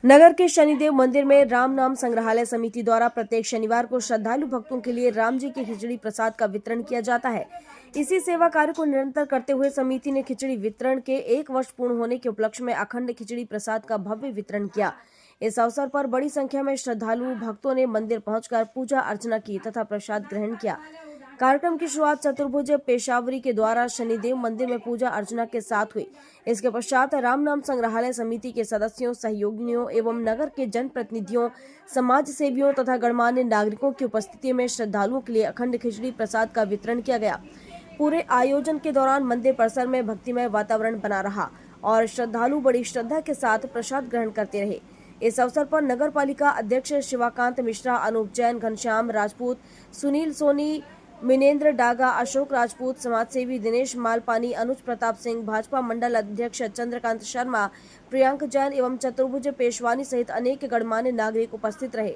नगर के शनिदेव मंदिर में राम नाम संग्रहालय समिति द्वारा प्रत्येक शनिवार को श्रद्धालु भक्तों के लिए राम जी की खिचड़ी प्रसाद का वितरण किया जाता है। इसी सेवा कार्य को निरंतर करते हुए समिति ने खिचड़ी वितरण के 1 वर्ष पूर्ण होने के उपलक्ष्य में अखंड खिचड़ी प्रसाद का भव्य वितरण किया। इस अवसर पर बड़ी संख्या में श्रद्धालु भक्तों ने मंदिर पहुंचकर पूजा अर्चना की तथा प्रसाद ग्रहण किया। कार्यक्रम की शुरुआत चतुर्भुज पेशावरी के द्वारा शनिदेव मंदिर में पूजा अर्चना के साथ हुई। इसके पश्चात राम नाम संग्रहालय समिति के सदस्यों, सहयोगियों एवं नगर के जनप्रतिनिधियों, समाज सेवियों तथा गणमान्य नागरिकों की उपस्थिति में श्रद्धालुओं के लिए अखंड खिचड़ी प्रसाद का वितरण किया गया। पूरे आयोजन के दौरान मंदिर परिसर में भक्तिमय वातावरण बना रहा और श्रद्धालु बड़ी श्रद्धा के साथ प्रसाद ग्रहण करते रहे। इस अवसर पर नगर पालिका अध्यक्ष शिवाकांत मिश्रा, अनूप जैन, घनश्याम राजपूत, सुनील सोनी, मिनेंद्र डागा, अशोक राजपूत, समाजसेवी दिनेश मालपानी, अनुज प्रताप सिंह, भाजपा मंडल अध्यक्ष चंद्रकांत शर्मा, प्रियंक जैन एवं चतुर्भुज पेशवानी सहित अनेक गणमान्य नागरिक उपस्थित रहे।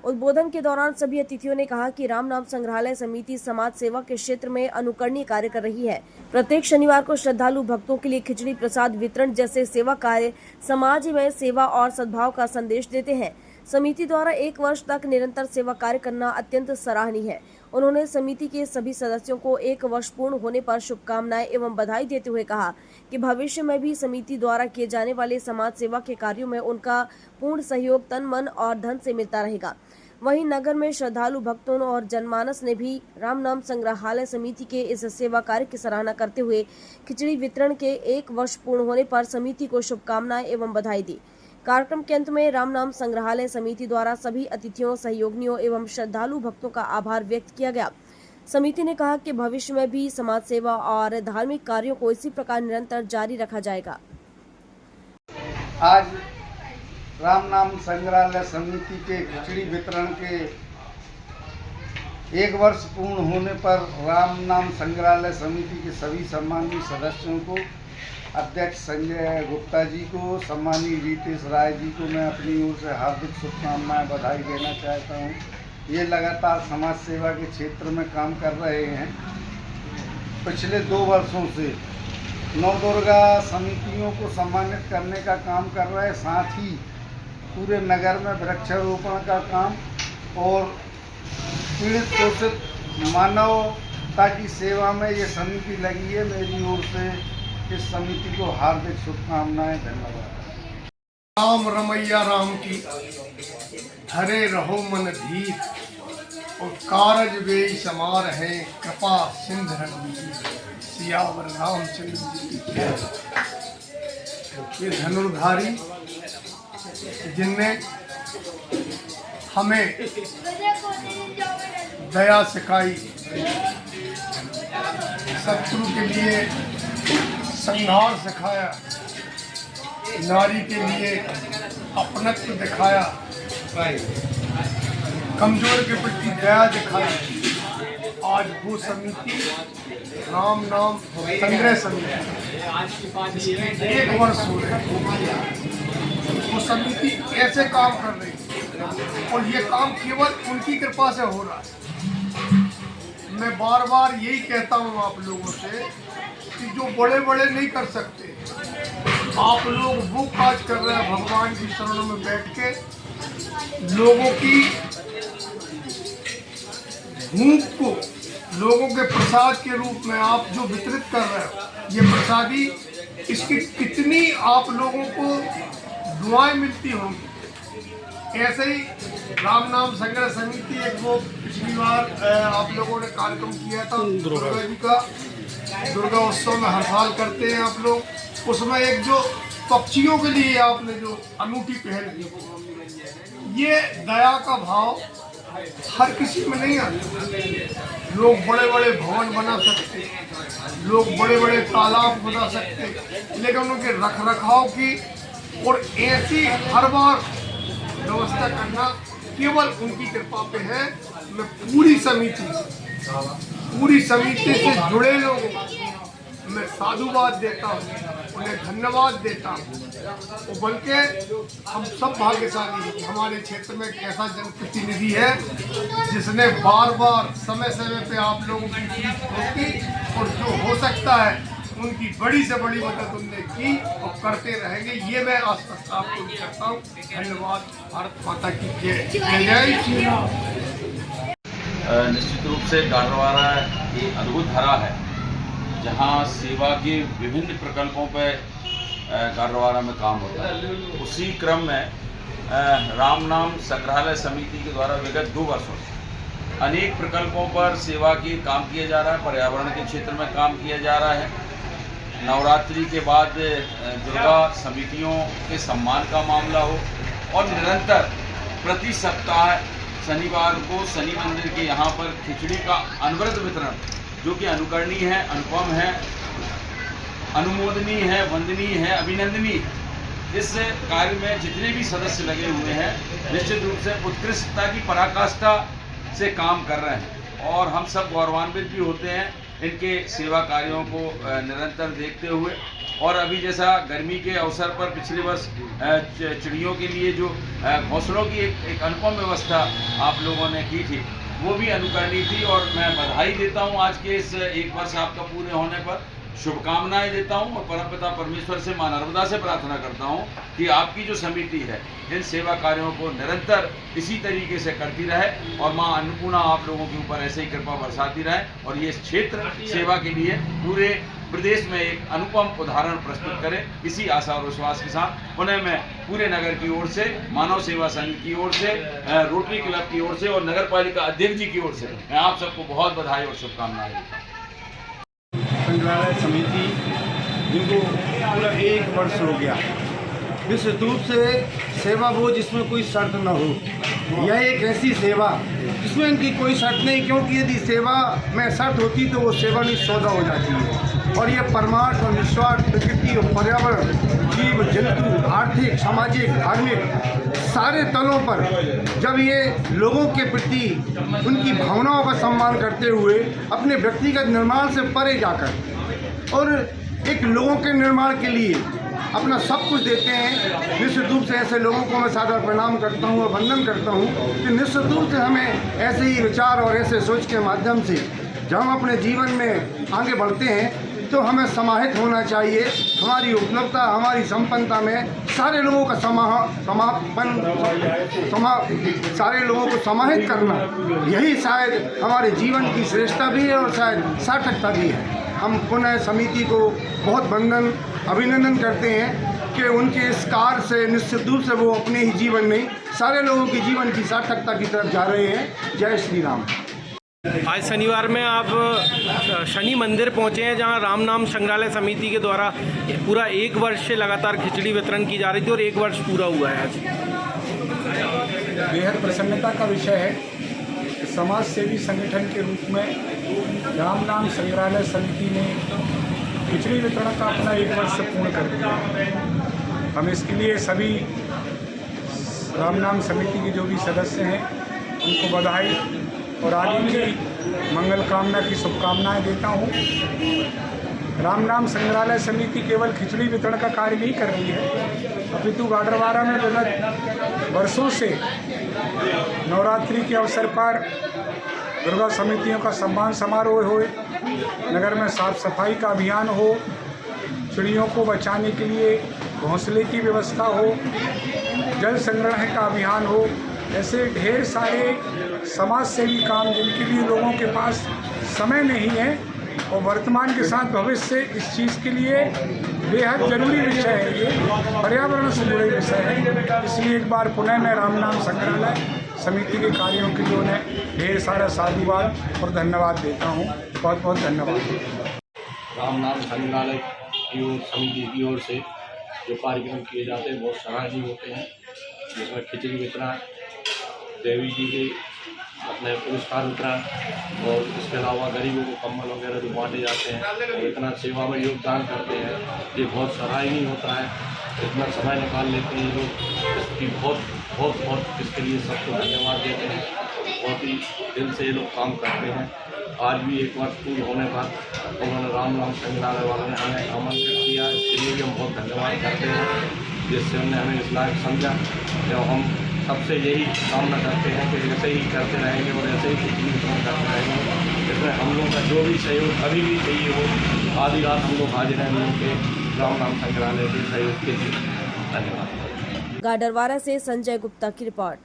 उद्बोधन के दौरान सभी अतिथियों ने कहा कि राम नाम संग्रहालय समिति समाज सेवा के क्षेत्र में अनुकरणीय कार्य कर रही है। प्रत्येक शनिवार को श्रद्धालु भक्तों के लिए खिचड़ी प्रसाद वितरण जैसे सेवा कार्य समाज में सेवा और सद्भाव का संदेश देते हैं। समिति द्वारा 1 वर्ष तक निरंतर सेवा कार्य करना अत्यंत सराहनीय है। उन्होंने समिति के सभी सदस्यों को 1 वर्ष पूर्ण होने पर शुभकामनाएं एवं बधाई देते हुए कहा कि भविष्य में भी समिति द्वारा किए जाने वाले समाज सेवा के कार्यों में उनका पूर्ण सहयोग तन, मन और धन से मिलता रहेगा। वहीं नगर में श्रद्धालु भक्तों और जनमानस ने भी राम नाम संग्रहालय समिति के इस सेवा कार्य की सराहना करते हुए खिचड़ी वितरण के 1 वर्ष पूर्ण होने पर समिति को शुभकामनाएं एवं बधाई दी। कार्यक्रम के अंत में राम नाम संग्रहालय समिति द्वारा सभी अतिथियों, सहयोगियों एवं श्रद्धालु भक्तों का आभार व्यक्त किया गया। समिति ने कहा कि भविष्य में भी समाज सेवा और धार्मिक कार्यों को इसी प्रकार निरंतर जारी रखा जाएगा। आज राम नाम संग्रहालय समिति के खिचड़ी वितरण के 1 वर्ष पूर्ण होने पर राम नाम संग्रहालय समिति के सभी सम्मानित सदस्यों को, अध्यक्ष संजय गुप्ता जी को, सम्मानी रितेश राय जी को मैं अपनी ओर से हार्दिक शुभकामनाएं, बधाई देना चाहता हूं। ये लगातार समाज सेवा के क्षेत्र में काम कर रहे हैं। पिछले 2 वर्षों से नवदुर्गा समितियों को सम्मानित करने का काम कर रहे हैं, साथ ही पूरे नगर में वृक्षारोपण का काम और पीड़ित शोषित मानवता की सेवा में ये समिति लगी है। मेरी ओर से इस समिति को हार्दिक शुभकामनाएं, धन्यवाद। राम रमैया राम की, धरे रहो मन धीर, और कारज वे समार है, कृपा सिंध रघुवीर, सियावर रामचंद्र जी की जय। ये धनुर्धारी जिनने हमें दया सिखाई, शत्रु के लिए संघार सिखाया, नारी के लिए अपनत्व दिखाया, कमजोर के प्रति दया दिखाई। आज वो समिति राम नाम संग्रह समिति 1 वर्ष हो रहे, वो समिति ऐसे काम कर रही है और ये काम केवल उनकी कृपा से हो रहा है। मैं बार बार यही कहता हूँ आप लोगों से कि जो बड़े बड़े नहीं कर सकते, आप लोग वो काज कर रहे हैं भगवान की शरणों में बैठ के। लोगों की भूख को लोगों के प्रसाद के रूप में आप जो वितरित कर रहे हो, ये प्रसादी, इसकी कितनी आप लोगों को दुआएं मिलती होंगी। ऐसे ही राम नाम संग्रह समिति एक वो पिछली बार आप लोगों ने कार्यक्रम किया था दुर्गा जी का, दुर्गा उत्सव में हर साल करते हैं आप लोग। उसमें एक जो पक्षियों के लिए आपने जो अनूठी पहल की, ये दया का भाव हर किसी में नहीं आता। लोग बड़े बड़े भवन बना सकते, लोग बड़े बड़े तालाब बना सकते, लेकिन उनके रख रखाव की और ऐसी हर बार व्यवस्था करना केवल उनकी कृपा पे है। मैं पूरी समिति से जुड़े लोगों को मैं साधुवाद देता हूँ, उन्हें धन्यवाद देता हूँ। बल्कि हम सब भाग्यशाली हैं, हमारे क्षेत्र में एक ऐसा जनप्रतिनिधि है जिसने बार बार समय समय पे आप लोगों की चीज होती और जो हो सकता है उनकी बड़ी से बड़ी मदद उनने की और करते रहेंगे, ये मैं आश्वस्त आपको करता हूँ। धन्यवाद। भारत माता की जय। जय श्री राम। निश्चित रूप से गाडरवारा एक अद्भुत धरा है जहां सेवा के विभिन्न प्रकल्पों पर गाडरवारा में काम होता है। उसी क्रम में राम नाम संग्रहालय समिति के द्वारा विगत 2 वर्षों से अनेक प्रकल्पों पर सेवा की काम किया जा रहा है। पर्यावरण के क्षेत्र में काम किया जा रहा है। नवरात्रि के बाद दुर्गा समितियों के सम्मान का मामला हो और निरंतर प्रति सप्ताह शनिवार को शनि मंदिर के यहाँ पर खिचड़ी का अनवरत वितरण, जो कि अनुकरणीय है, अनुपम है, अनुमोदनीय है, वंदनीय है, अभिनंदनीय। इस कार्य में जितने भी सदस्य लगे हुए हैं निश्चित रूप से उत्कृष्टता की पराकाष्ठा से काम कर रहे हैं और हम सब गौरवान्वित भी होते हैं इनके सेवा कार्यों को निरंतर देखते हुए। और अभी जैसा गर्मी के अवसर पर पिछले वर्ष चिड़ियों के लिए जो घोंसलों की एक अनुपम व्यवस्था आप लोगों ने की थी, वो भी अनुकरणीय थी। और मैं बधाई देता हूँ आज के इस 1 वर्ष आपका पूरे होने पर, शुभकामनाएं देता हूं और परमपिता परमेश्वर से मां नर्मदा से प्रार्थना करता हूं कि आपकी जो समिति है इन सेवा कार्यों को निरंतर इसी तरीके से करती रहे और मां अन्नपूर्णा आप लोगों के ऊपर ऐसे ही कृपा बरसाती रहे और ये क्षेत्र सेवा के लिए पूरे प्रदेश में एक अनुपम उदाहरण प्रस्तुत करे। इसी आशा और विश्वास के साथ पुनः मैं पूरे नगर की ओर से, मानव सेवा संघ की ओर से, रोटरी क्लब की ओर से और नगर पालिका अध्यक्ष जी की ओर से मैं आप सबको बहुत बधाई और शुभकामनाएं देता हूँ। संग्रहालय समिति जिनको पूरा 1 वर्ष हो गया, निश्चित रूप से सेवा वो जिसमें कोई शर्त न हो। यह एक ऐसी सेवा जिसमें इनकी कोई शर्त नहीं, क्योंकि यदि सेवा में शर्त होती तो वो सेवा नहीं सौदा हो जाती है। और ये परमार्थ और निस्वार्थ प्रकृति और पर्यावरण, जीव जंतु, आर्थिक, सामाजिक, धार्मिक सारे तलों पर जब ये लोगों के प्रति उनकी भावनाओं का सम्मान करते हुए अपने व्यक्तिगत निर्माण से परे जाकर और एक लोगों के निर्माण के लिए अपना सब कुछ देते हैं, निश्चित रूप से ऐसे लोगों को मैं सादर प्रणाम करता हूँ और वंदन करता हूँ कि निश्चित रूप से हमें ऐसे ही विचार और ऐसे सोच के माध्यम से जब हम अपने जीवन में आगे बढ़ते हैं तो हमें समाहित होना चाहिए। हमारी उपलब्धता, हमारी संपन्नता में सारे लोगों का सारे लोगों को समाहित करना, यही शायद हमारे जीवन की श्रेष्ठता भी है और शायद सार्थकता भी है। हम पुनः समिति को बहुत वंदन अभिनंदन करते हैं कि उनके इस कार्य से निश्चित रूप से वो अपने ही जीवन में सारे लोगों के जीवन की सार्थकता की तरफ जा रहे हैं। जय श्री राम। आज शनिवार में आप शनि मंदिर पहुंचे हैं जहां राम नाम संग्रहालय समिति के द्वारा पूरा 1 वर्ष से लगातार खिचड़ी वितरण की जा रही थी और 1 वर्ष पूरा हुआ है आज। बेहद प्रसन्नता का विषय है कि समाज सेवी संगठन के रूप में राम नाम संग्रहालय समिति ने खिचड़ी वितरण का अपना 1 वर्ष पूर्ण कर दिया। हम इसके लिए सभी राम नाम समिति के जो भी सदस्य हैं उनको बधाई और आगे की मंगल कामना की शुभकामनाएं देता हूं। राम नाम संग्रहालय समिति केवल खिचड़ी वितरण का कार्य नहीं कर रही है, अपितु गाडरवारा में विगत वर्षों से नवरात्रि के अवसर पर दुर्गा समितियों का सम्मान समारोह हो, नगर में साफ सफाई का अभियान हो, चिड़ियों को बचाने के लिए घोंसले की व्यवस्था हो, जल संग्रह का अभियान हो, ऐसे ढेर सारे समाज सेवी काम जिनके लिए लोगों के पास समय नहीं है और वर्तमान के साथ भविष्य से इस चीज़ के लिए बेहद जरूरी विषय है। ये पर्यावरण से जुड़े विषय है। इसलिए एक बार पुनः मैं राम नाम संग्रहालय समिति के कार्यों के लिए उन्हें ढेर सारा साधुवाद और धन्यवाद देता हूँ। बहुत बहुत धन्यवाद। राम नाम संग्रहालय की ओर समिति की ओर से जो कार्यक्रम किए जाते हैं बहुत सराहनीय होते हैं, जिसमें खिचड़ी वितरण, देवी जी के अपने पुरस्कार वितरण और इसके अलावा गरीबों को कम्बल वगैरह जो बांटे जाते हैं और इतना सेवा में योगदान करते हैं, ये बहुत सराहनीय होता है। इतना समय निकाल लेते हैं लोग, इसकी बहुत इसके लिए सबको धन्यवाद देते हैं। बहुत ही दिल से ये लोग काम करते हैं। आज भी 1 वर्ष पूर्ण होने पर उन्होंने राम नाम संग्रहालय वालों ने हमें आमंत्रित किया, इसके लिए भी हम बहुत धन्यवाद करते हैं, जिससे उन्होंने हमें इस लायक समझा। जब हम सबसे यही कामना करते हैं कि ऐसे ही करते रहेंगे और ऐसे ही खिचड़ी वितरण करते रहेंगे। इसमें हम लोगों का जो भी सहयोग अभी भी चाहिए हो, आधी रात हम लोग हाजिर हैं लोगों के राम नाम संग्रहालय के सहयोग के लिए धन्यवाद। गाडरवारा से संजय गुप्ता की रिपोर्ट।